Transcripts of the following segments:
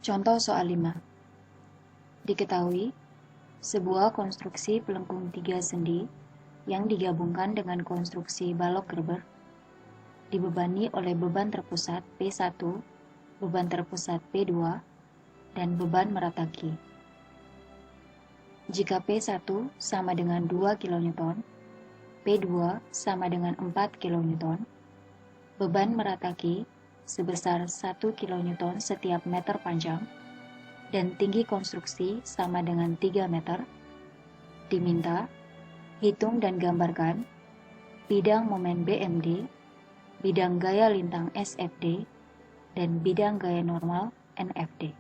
Contoh soal 5. Diketahui, sebuah konstruksi pelengkung 3 sendi yang digabungkan dengan konstruksi balok Gerber dibebani oleh beban terpusat P1, beban terpusat P2, dan beban merataki. Jika P1 sama dengan 2 kN, P2 sama dengan 4 kN, beban merataki sebesar 1 kN setiap meter panjang, dan tinggi konstruksi sama dengan 3 meter, diminta hitung dan gambarkan bidang momen BMD, bidang gaya lintang SFD, dan bidang gaya normal NFD.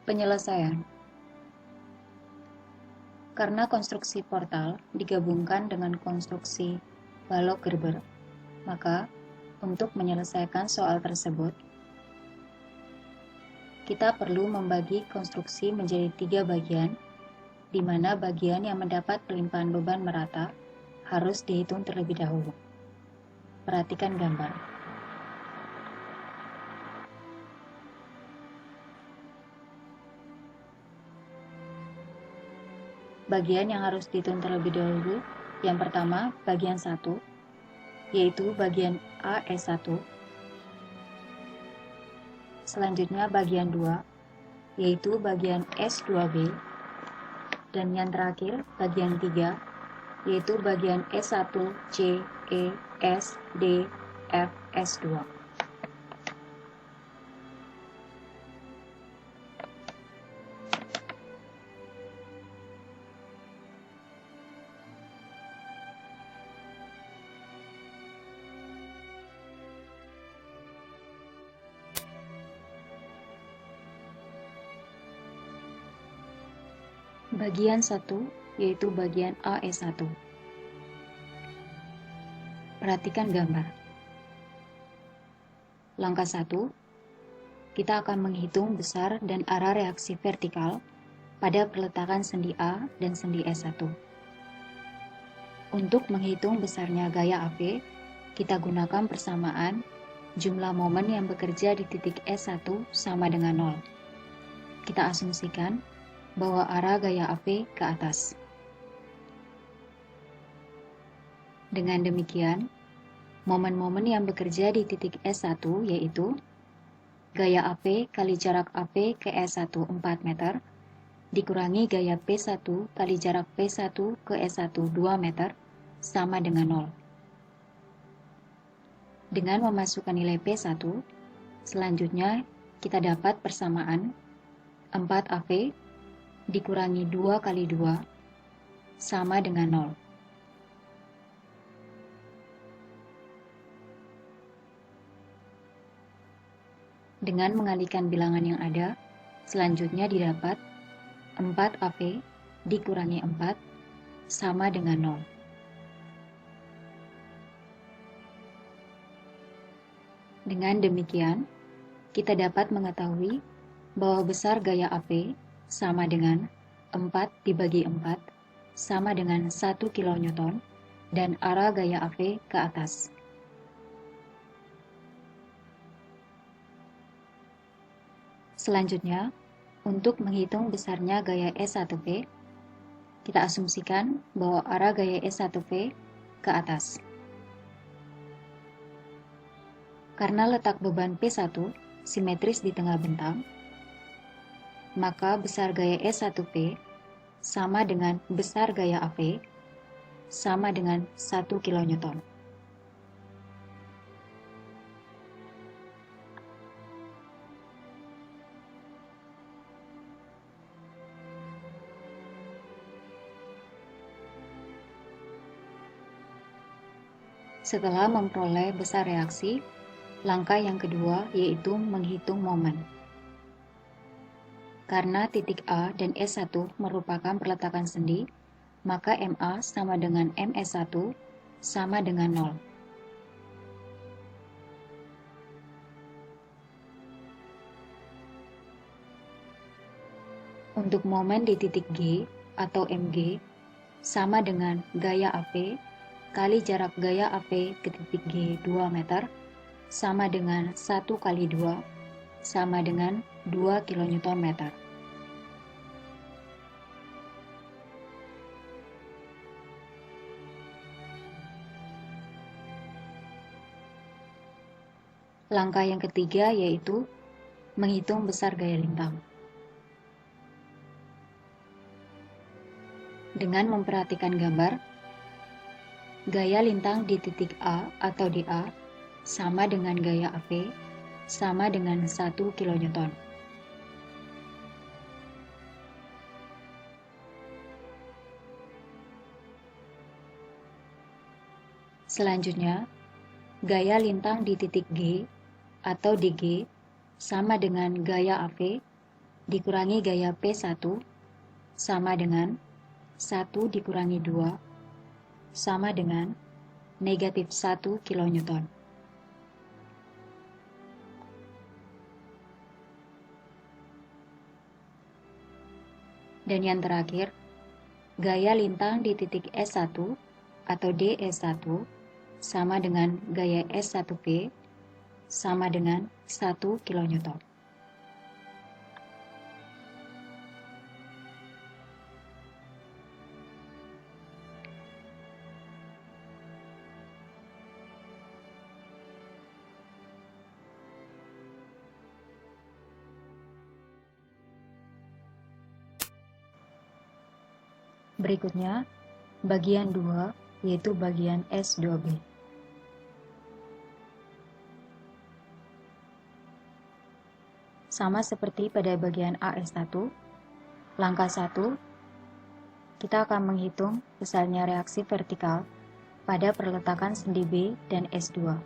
Penyelesaian. Karena konstruksi portal digabungkan dengan konstruksi balok Gerber, maka untuk menyelesaikan soal tersebut, kita perlu membagi konstruksi menjadi 3 bagian, di mana bagian yang mendapat pelimpahan beban merata harus dihitung terlebih dahulu. Perhatikan gambar. Bagian yang harus dihitung terlebih dahulu, yang pertama bagian 1, yaitu bagian AS1. Selanjutnya bagian 2, yaitu bagian S2B. Dan yang terakhir bagian 3, yaitu bagian S1, C, E, S, D, F, S2. Bagian 1, yaitu bagian AS1. Perhatikan gambar. Langkah 1, kita akan menghitung besar dan arah reaksi vertikal pada peletakan sendi A dan sendi S1. Untuk menghitung besarnya gaya AP, kita gunakan persamaan jumlah momen yang bekerja di titik S1 sama dengan 0. Kita asumsikan bahwa arah gaya AP ke atas. Dengan demikian, momen-momen yang bekerja di titik S1 yaitu gaya AP kali jarak AP ke S1 4 meter, dikurangi gaya P1 kali jarak P1 ke S1 2 meter, sama dengan 0. Dengan memasukkan nilai P1, selanjutnya kita dapat persamaan 4 AP dikurangi 2 kali 2 sama dengan 0. Dengan mengalihkan bilangan yang ada, selanjutnya didapat 4 AP dikurangi 4 sama dengan 0. Dengan demikian, kita dapat mengetahui bahwa besar gaya AP sama dengan 4 dibagi 4 sama dengan 1 kN dan arah gaya AP ke atas. Selanjutnya, untuk menghitung besarnya gaya S1P, kita asumsikan bahwa arah gaya S1P ke atas. Karena letak beban P1 simetris di tengah bentang, maka besar gaya S1P sama dengan besar gaya AP sama dengan 1 kN. Setelah memperoleh besar reaksi, langkah yang kedua yaitu menghitung momen. Karena titik A dan S1 merupakan peletakan sendi, maka MA sama dengan MS1 sama dengan 0. Untuk momen di titik G atau mg sama dengan gaya AP kali jarak gaya AP ke titik G 2 meter sama dengan 1 kali 2 sama dengan 2 kN meter. Langkah yang ketiga yaitu menghitung besar gaya lintang. Dengan memperhatikan gambar, gaya lintang di titik A atau di A sama dengan gaya AP sama dengan 1 kN. Selanjutnya, gaya lintang di titik G atau di G sama dengan gaya AP dikurangi gaya P1 sama dengan 1 dikurangi 2 sama dengan negatif 1 kN. Dan yang terakhir, gaya lintang di titik S1 atau DE1 sama dengan gaya S1P sama dengan 1 kN. Berikutnya, bagian 2, yaitu bagian S2B. Sama seperti pada bagian AS1, langkah 1, kita akan menghitung besarnya reaksi vertikal pada perletakan sendi B dan S2.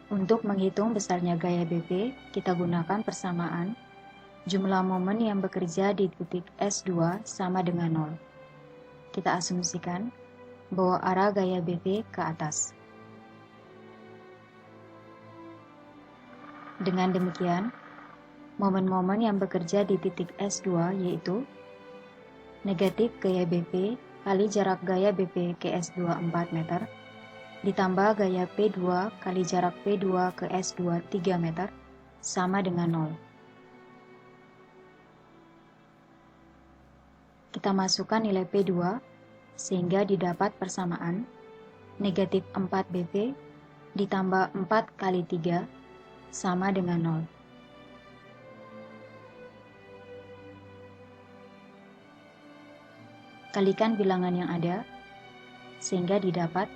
Untuk menghitung besarnya gaya BP, kita gunakan persamaan jumlah momen yang bekerja di titik S2 sama dengan 0. Kita asumsikan bahwa arah gaya BP ke atas. Dengan demikian, momen-momen yang bekerja di titik S2 yaitu negatif gaya BP kali jarak gaya BP ke S2 4 meter, ditambah gaya P2 kali jarak P2 ke S2 3 meter, sama dengan 0. Kita masukkan nilai P2 sehingga didapat persamaan negatif 4 BP ditambah 4 kali 3 sama dengan 0. Kalikan bilangan yang ada sehingga didapat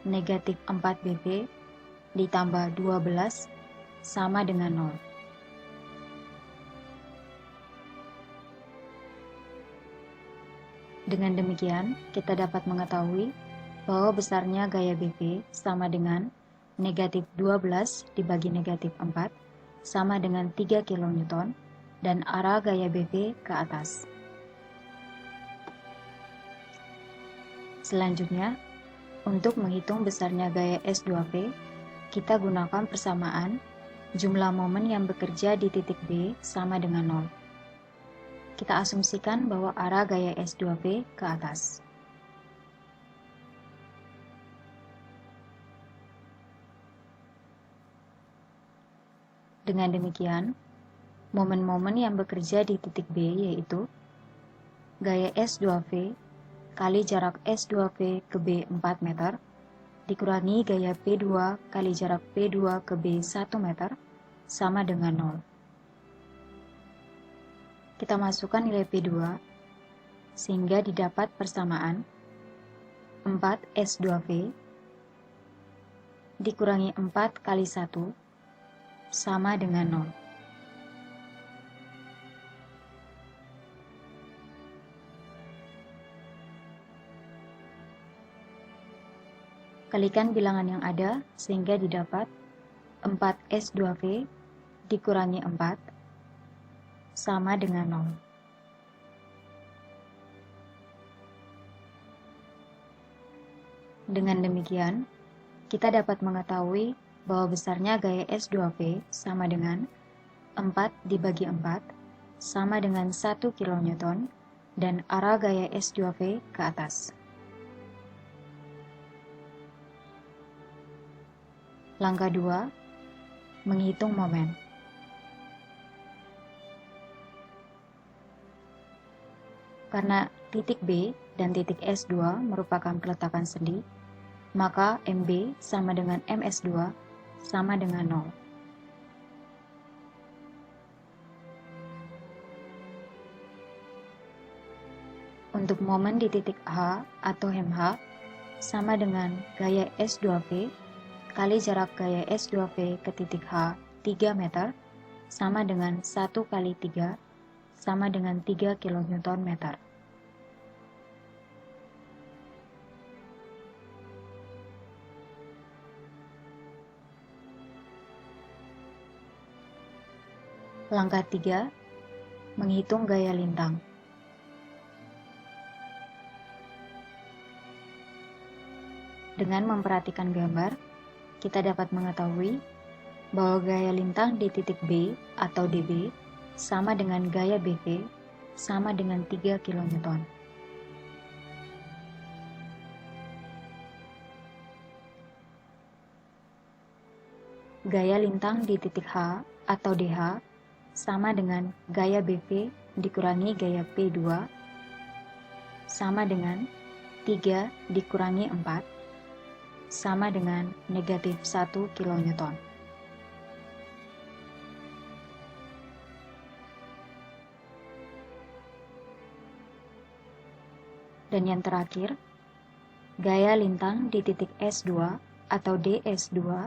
negatif 4 BP ditambah 12 sama dengan 0. Dengan demikian, kita dapat mengetahui bahwa besarnya gaya BP sama dengan negatif 12 dibagi negatif 4 sama dengan 3 kN dan arah gaya BP ke atas. Selanjutnya, untuk menghitung besarnya gaya S2P, kita gunakan persamaan jumlah momen yang bekerja di titik B sama dengan 0. Kita asumsikan bahwa arah gaya S2P ke atas. Dengan demikian, momen-momen yang bekerja di titik B yaitu gaya S2V kali jarak S2V ke B 4 meter dikurangi gaya P2 kali jarak P2 ke B 1 meter sama dengan 0. Kita masukkan nilai P2 sehingga didapat persamaan 4S2V dikurangi 4 kali 1 sama dengan 0. Kalikan bilangan yang ada sehingga didapat 4S2V dikurangi 4 sama dengan 0. Dengan demikian, kita dapat mengetahui bahwa besarnya gaya S2V sama dengan 4 dibagi 4 sama dengan 1 kN dan arah gaya S2V ke atas. Langkah 2. Menghitung momen. Karena titik B dan titik S2 merupakan peletakan sendi, maka MB sama dengan MS2 sama dengan 0. Untuk momen di titik H atau MH sama dengan gaya S2V kali jarak gaya S2V ke titik H 3 meter sama dengan 1 kali 3 sama dengan 3 kN meter. Langkah 3. Menghitung gaya lintang. Dengan memperhatikan gambar, kita dapat mengetahui bahwa gaya lintang di titik B atau DB sama dengan gaya BV sama dengan 3 kN. Gaya lintang di titik H atau DH sama dengan gaya BV dikurangi gaya P2 sama dengan 3 dikurangi 4 sama dengan negatif 1 kN. Dan yang terakhir, gaya lintang di titik S2 atau DS2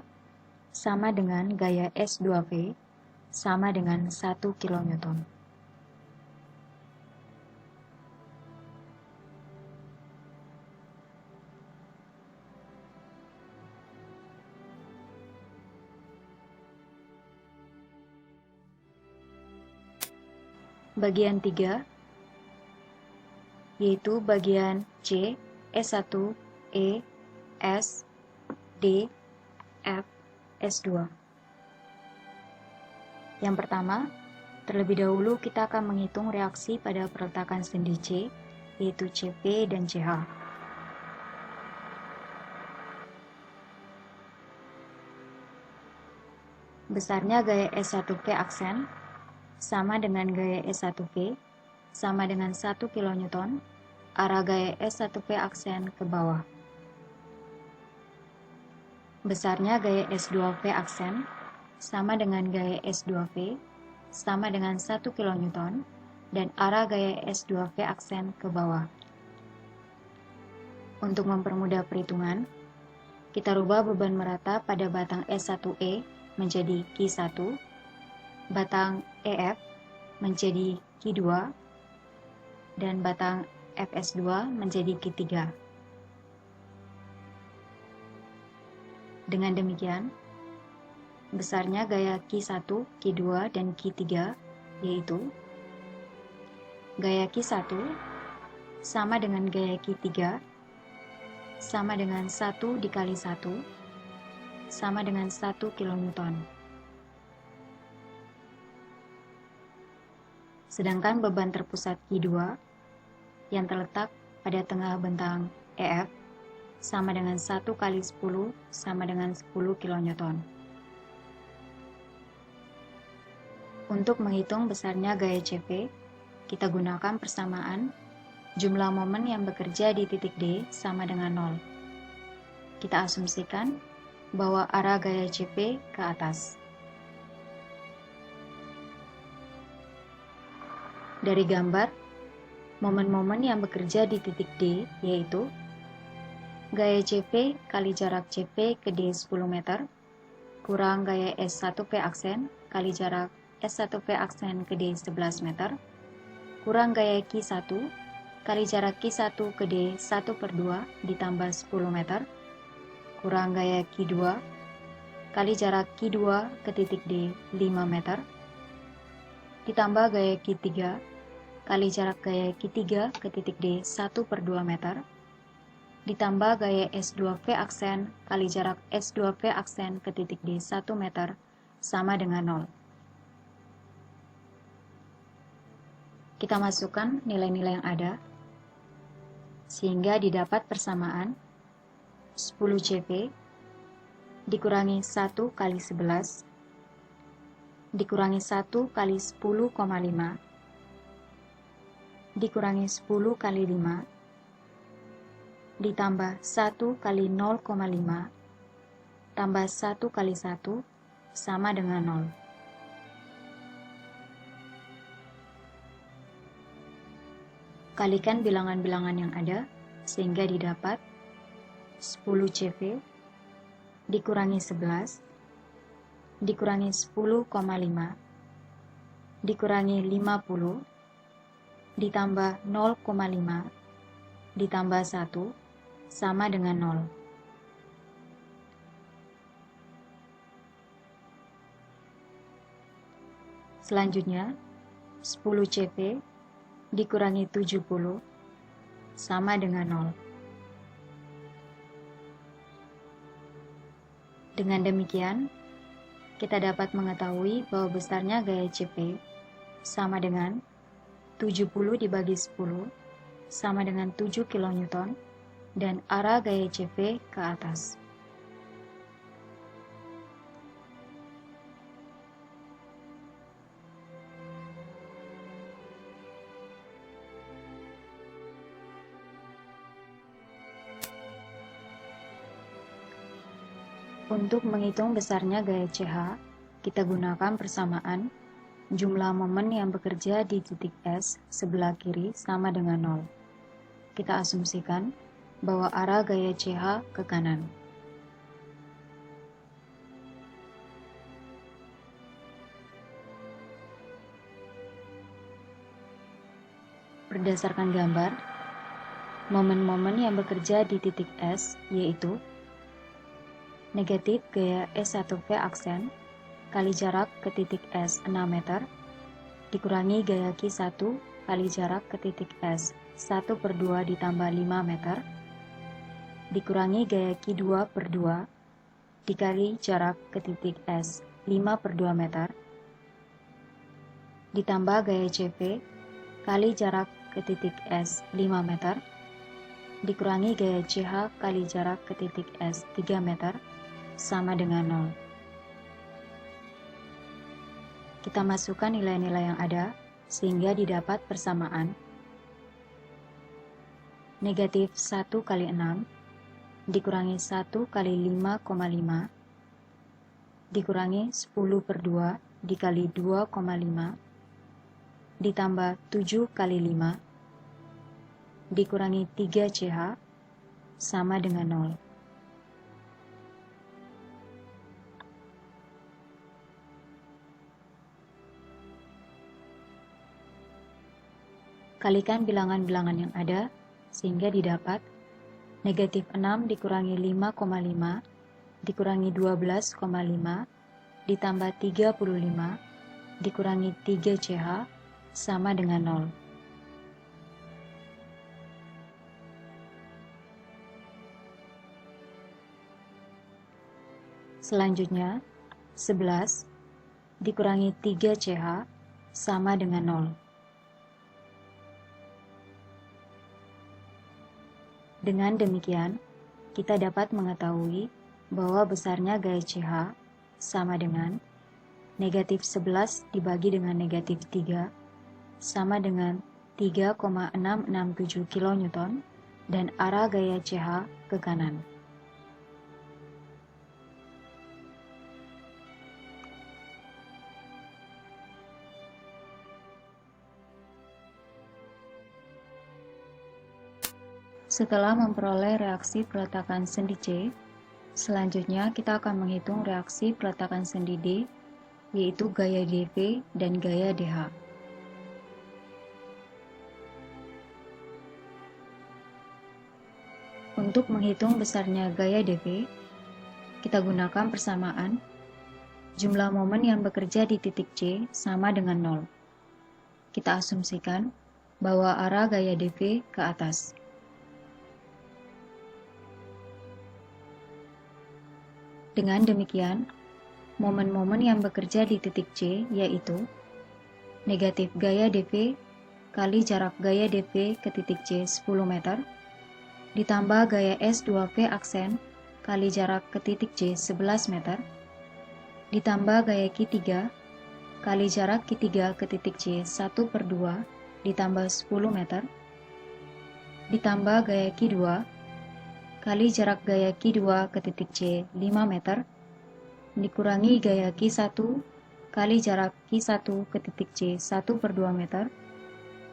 sama dengan gaya S2V sama dengan 1 kN. Bagian 3 yaitu bagian C, S1, E, S, D, F, S2. Yang pertama, terlebih dahulu kita akan menghitung reaksi pada peletakan sendi C, yaitu CP dan CH. Besarnya gaya S1V aksen sama dengan gaya S1V sama dengan 1 kN, arah gaya S1V aksen ke bawah. Besarnya gaya S2V aksen sama dengan gaya S2V sama dengan 1 kN dan arah gaya S2V aksen ke bawah. Untuk mempermudah perhitungan, kita rubah beban merata pada batang S1E menjadi Q1, batang EF menjadi Q2, dan batang FS2 menjadi Q3. Dengan demikian, besarnya gaya Q1, Q2, dan Q3 yaitu gaya Q1 sama dengan gaya Q3 sama dengan 1 dikali 1 sama dengan 1 kN. Sedangkan beban terpusat Q2 yang terletak pada tengah bentang EF sama dengan 1 kali 10 sama dengan 10 kN. Untuk menghitung besarnya gaya CP, kita gunakan persamaan jumlah momen yang bekerja di titik D sama dengan 0. Kita asumsikan bahwa arah gaya CP ke atas. Dari gambar, momen-momen yang bekerja di titik D yaitu gaya CP kali jarak CP ke D 10 meter kurang gaya S1V aksen kali jarak S1V aksen ke D 11 meter kurang gaya Q1 kali jarak Q1 ke D 1/2 ditambah 10 meter kurang gaya Q2 kali jarak Q2 ke titik D 5 meter ditambah gaya Q3 kali jarak gaya Q3 ke titik D 1/2 meter ditambah gaya S2V aksen kali jarak S2V aksen ke titik D 1 meter sama dengan 0. Kita masukkan nilai-nilai yang ada, sehingga didapat persamaan 10 CV dikurangi 1 kali 11 dikurangi 1 kali 10,5 dikurangi 10 kali 5 ditambah 1 kali 0,5 tambah 1 kali 1 sama dengan 0. Kalikan bilangan-bilangan yang ada sehingga didapat 10 CV dikurangi 11 dikurangi 10,5 dikurangi 50 ditambah 0,5 ditambah 1 sama dengan 0. Selanjutnya 10 CV dikurangi 70 sama dengan 0. Dengan demikian, kita dapat mengetahui bahwa besarnya gaya CV sama dengan 70 dibagi 10 sama dengan 7 kN dan arah gaya CV ke atas. Untuk menghitung besarnya gaya CH, kita gunakan persamaan jumlah momen yang bekerja di titik S sebelah kiri sama dengan 0. Kita asumsikan bahwa arah gaya CH ke kanan. Berdasarkan gambar, momen-momen yang bekerja di titik S yaitu negatif gaya S1V aksen kali jarak ke titik S 6 meter dikurangi gaya Q1 kali jarak ke titik S 1/2 ditambah 5 meter dikurangi gaya Q2/2 dikali jarak ke titik S 5/2 meter ditambah gaya CV kali jarak ke titik S 5 meter dikurangi gaya CH kali jarak ke titik S 3 meter sama dengan 0. Kita masukkan nilai-nilai yang ada sehingga didapat persamaan negatif 1 kali 6 dikurangi 1 kali 5,5 dikurangi 10/2 dikali 2,5 ditambah 7 kali 5 dikurangi 3 CH sama dengan 0. Kalikan bilangan-bilangan yang ada sehingga didapat negatif 6 dikurangi 5,5 dikurangi 12,5 ditambah 35 dikurangi 3 CH sama dengan 0. Selanjutnya 11 dikurangi 3 CH sama dengan 0. Dengan demikian, kita dapat mengetahui bahwa besarnya gaya CH sama dengan negatif 11 dibagi dengan negatif 3 sama dengan 3,667 kN dan arah gaya CH ke kanan. Setelah memperoleh reaksi peletakan sendi C, selanjutnya kita akan menghitung reaksi peletakan sendi D, yaitu gaya DV dan gaya DH. Untuk menghitung besarnya gaya DV, kita gunakan persamaan jumlah momen yang bekerja di titik C sama dengan 0. Kita asumsikan bahwa arah gaya DV ke atas. Dengan demikian, momen-momen yang bekerja di titik C yaitu negatif gaya DV kali jarak gaya DV ke titik C 10 meter, ditambah gaya S2V aksen kali jarak ke titik C 11 meter, ditambah gaya Q3 kali jarak Q3 ke titik C 1/2 ditambah 10 meter, ditambah gaya Q2 kali jarak gaya Q2 ke titik C 5 meter, dikurangi gaya Q1 kali jarak Q1 ke titik C 1/2 meter,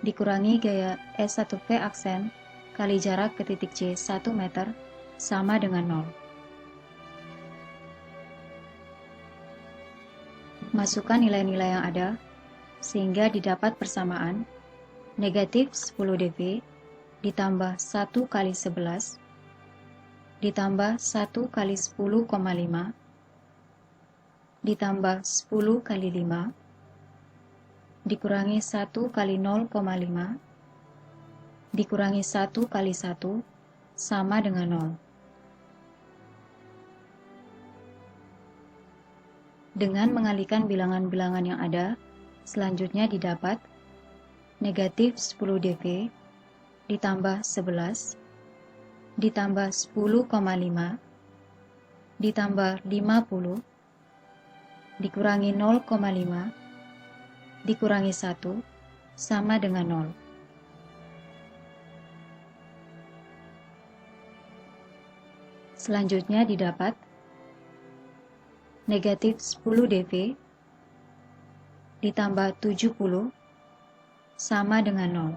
dikurangi gaya S1V aksen kali jarak ke titik C 1 meter, sama dengan 0. Masukkan nilai-nilai yang ada, sehingga didapat persamaan negatif 10 dV ditambah 1 kali 11 ditambah 1 kali 10,5 ditambah 10 kali 5 dikurangi 1 kali 0,5 dikurangi 1 kali 1 sama dengan 0. Dengan mengalihkan bilangan-bilangan yang ada, selanjutnya didapat negatif 10 dV ditambah 11 ditambah 10,5 ditambah 50 dikurangi 0,5 dikurangi 1 sama dengan 0. Selanjutnya didapat negatif 10 dV ditambah 70 sama dengan 0.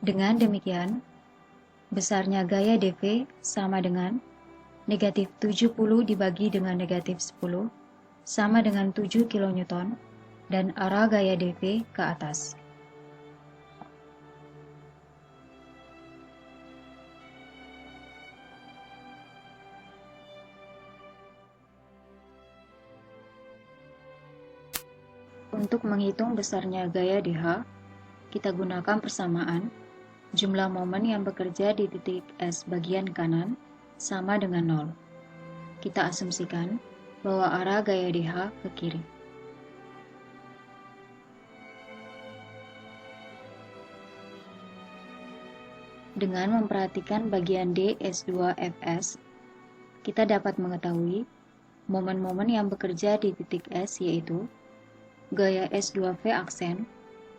Dengan demikian, besarnya gaya DV sama dengan negatif 70 dibagi dengan negatif 10 sama dengan 7 kN dan arah gaya DV ke atas. Untuk menghitung besarnya gaya DH, kita gunakan persamaan jumlah momen yang bekerja di titik S bagian kanan sama dengan 0. Kita asumsikan bahwa arah gaya DH ke kiri. Dengan memperhatikan bagian D S2Fs, kita dapat mengetahui momen-momen yang bekerja di titik S yaitu gaya S2V aksen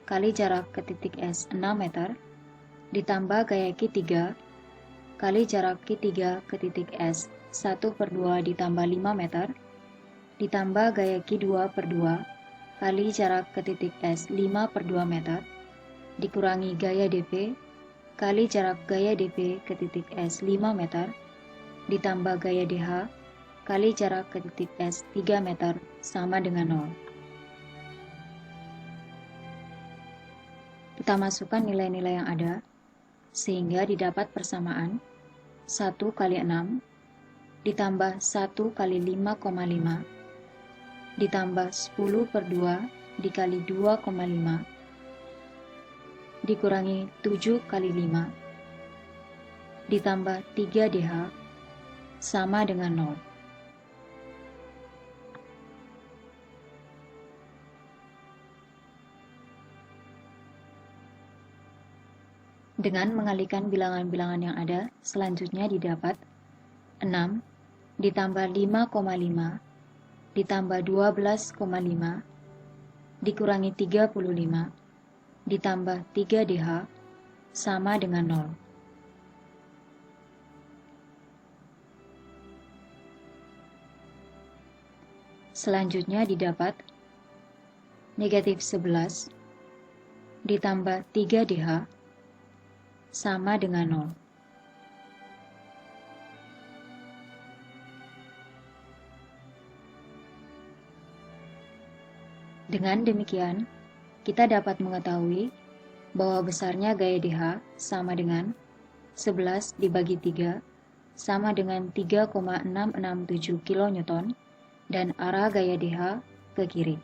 kali jarak ke titik S 6 meter ditambah gaya Q3 kali jarak Q3 ke titik S 1/2 ditambah 5 meter ditambah gaya Q2/2 kali jarak ke titik S 5/2 meter dikurangi gaya DV kali jarak gaya DV ke titik S 5 meter ditambah gaya DH kali jarak ke titik S 3 meter sama dengan 0. Kita masukkan nilai-nilai yang ada, sehingga didapat persamaan 1 kali 6 ditambah 1 kali 5,5 ditambah 10/2 dikali 2,5 dikurangi 7 kali 5 ditambah 3DH sama dengan 0. Dengan mengalihkan bilangan-bilangan yang ada, selanjutnya didapat 6 ditambah 5,5 ditambah 12,5 dikurangi 35 ditambah 3DH sama dengan 0. Selanjutnya didapat negatif 11 ditambah 3DH sama dengan 0. Dengan demikian, kita dapat mengetahui bahwa besarnya gaya DH sama dengan 11 dibagi 3 sama dengan 3,667 kN dan arah gaya DH ke kiri.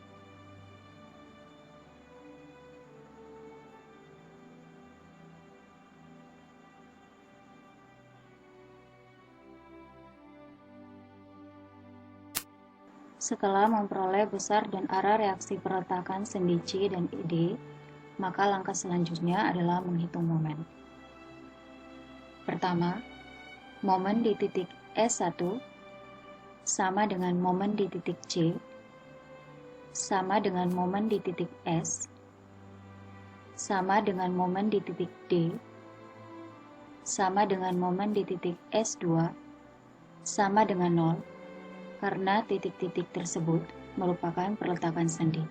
Setelah memperoleh besar dan arah reaksi perletakan sendi C dan D, maka langkah selanjutnya adalah menghitung momen. Pertama, momen di titik S1 sama dengan momen di titik C, sama dengan momen di titik S, sama dengan momen di titik D, sama dengan momen di titik S2, sama dengan 0, karena titik-titik tersebut merupakan perletakan sendi.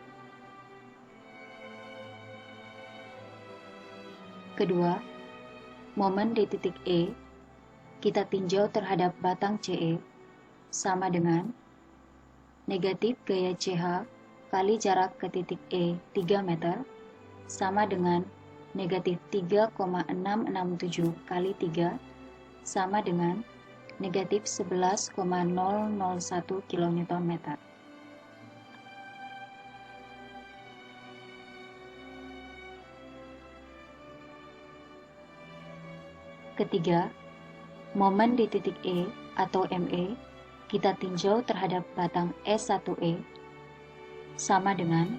Kedua, momen di titik E, kita tinjau terhadap batang CE, sama dengan negatif gaya CH kali jarak ke titik E 3 meter, sama dengan negatif 3,667 kali 3, sama dengan negatif 11,001 kN/m. Ketiga, momen di titik E atau ME kita tinjau terhadap batang S1E sama dengan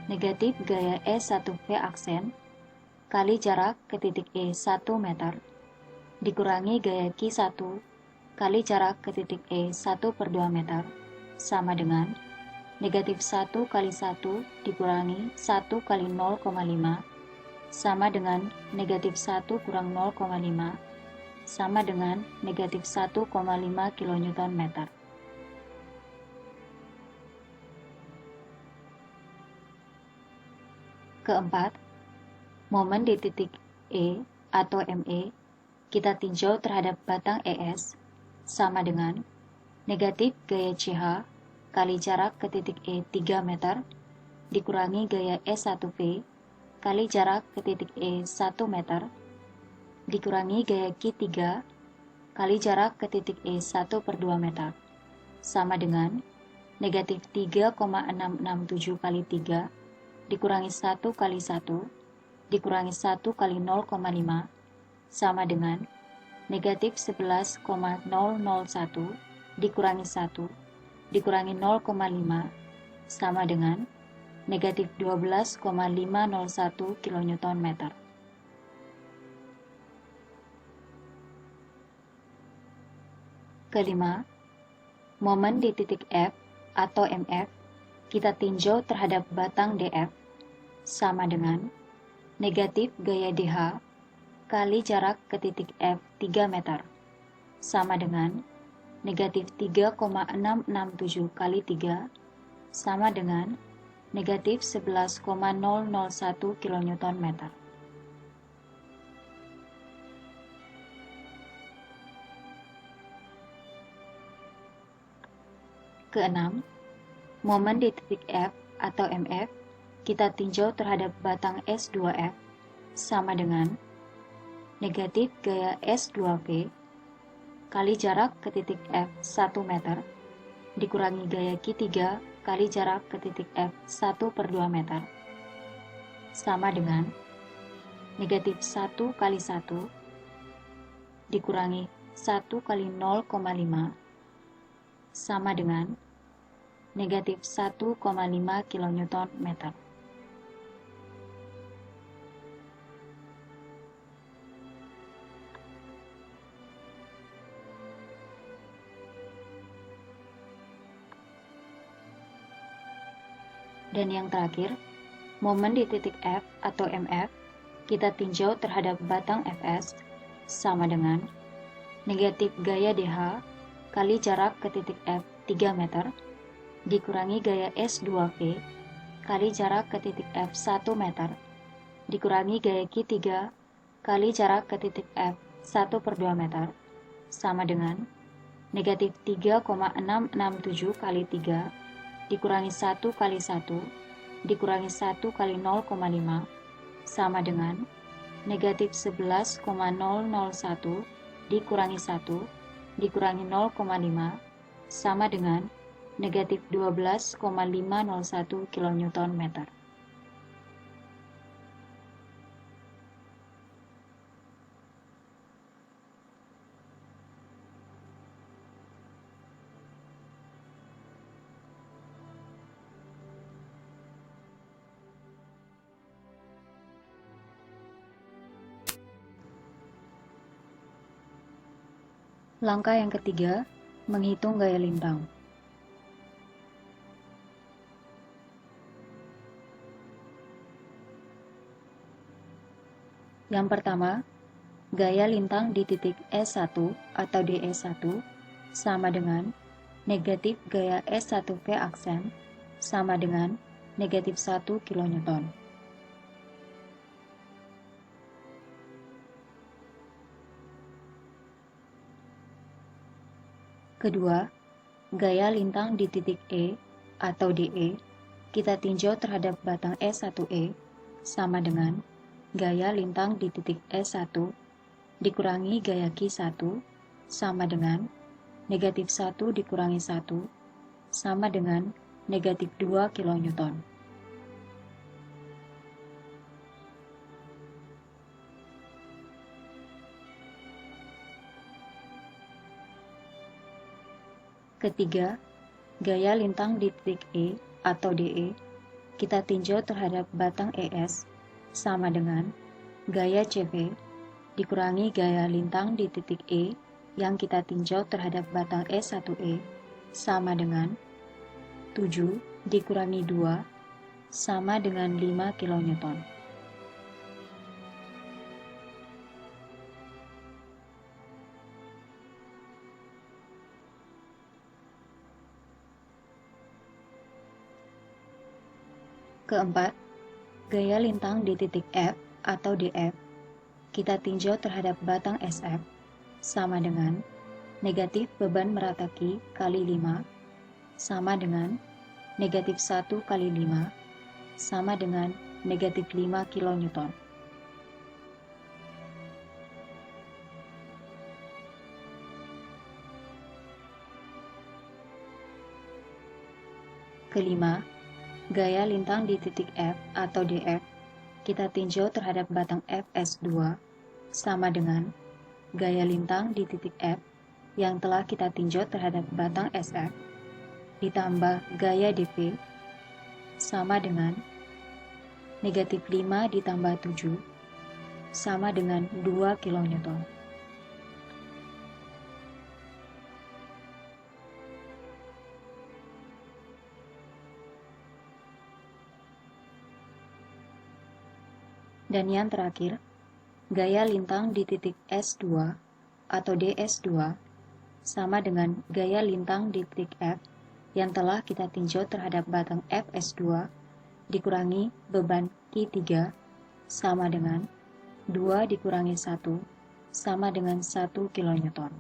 negatif gaya S1V aksen kali jarak ke titik E 1 meter dikurangi gaya Q1 kali jarak ke titik E 1/2 meter sama dengan negatif 1 kali 1 dikurangi 1 kali 0,5 sama dengan negatif 1 kurang 0,5 sama dengan negatif 1,5 kN/m. Keempat, momen di titik E atau ME kita tinjau terhadap batang ES sama dengan negatif gaya CH kali jarak ke titik E 3 meter dikurangi gaya S1V kali jarak ke titik E 1 meter dikurangi gaya Q3 kali jarak ke titik E 1/2 meter sama dengan negatif 3,667 kali 3 dikurangi 1 kali 1 dikurangi 1 kali 0,5 sama dengan negatif 11,001 dikurangi 1 dikurangi 0,5 sama dengan negatif 12,501 kN/m. Kelima, momen di titik F atau MF kita tinjau terhadap batang DF sama dengan negatif gaya DH kali jarak ke titik F 3 meter sama dengan negatif 3,667 kali 3 sama dengan negatif 11,001 kN/m. Keenam, momen di titik F atau MF kita tinjau terhadap batang S2F sama dengan negatif gaya S2V kali jarak ke titik F 1 meter dikurangi gaya Q3 kali jarak ke titik F 1/2 meter sama dengan negatif 1 kali 1 dikurangi 1 kali 0,5 sama dengan negatif 1,5 kN/m. Dan yang terakhir, momen di titik F atau MF kita tinjau terhadap batang Fs sama dengan negatif gaya DH kali jarak ke titik F 3 meter dikurangi gaya S2V kali jarak ke titik F 1 meter dikurangi gaya Q3 kali jarak ke titik F 1/2 meter sama dengan negatif 3,667 kali 3 dikurangi 1 kali 1 dikurangi 1 kali 0,5 sama dengan negatif 11,001 dikurangi 1 dikurangi 0,5 sama dengan negatif 12,501 kN/m. Langkah yang ketiga, menghitung gaya lintang. Yang pertama, gaya lintang di titik S1 atau DE1 sama dengan negatif gaya S1V aksen sama dengan negatif 1 kN. Kedua, gaya lintang di titik E atau DE kita tinjau terhadap batang S1E sama dengan gaya lintang di titik S1 dikurangi gaya Q1 sama dengan negatif 1 dikurangi 1 sama dengan negatif 2 kN. Ketiga, gaya lintang di titik E atau DE kita tinjau terhadap batang ES sama dengan gaya CV dikurangi gaya lintang di titik E yang kita tinjau terhadap batang S1E sama dengan 7 dikurangi 2 sama dengan 5 kN. Keempat, gaya lintang di titik F atau DF kita tinjau terhadap batang SF sama dengan negatif beban merataki kali 5 sama dengan negatif 1 kali 5 sama dengan negatif 5 kN. Kelima, gaya lintang di titik F atau DF kita tinjau terhadap batang FS2 sama dengan gaya lintang di titik F yang telah kita tinjau terhadap batang SF ditambah gaya DP sama dengan negatif 5 ditambah 7 sama dengan 2 kN. Dan yang terakhir, gaya lintang di titik S2 atau DS2 sama dengan gaya lintang di titik F yang telah kita tinjau terhadap batang FS2 dikurangi beban Q3 sama dengan 2 dikurangi 1 sama dengan 1 kN.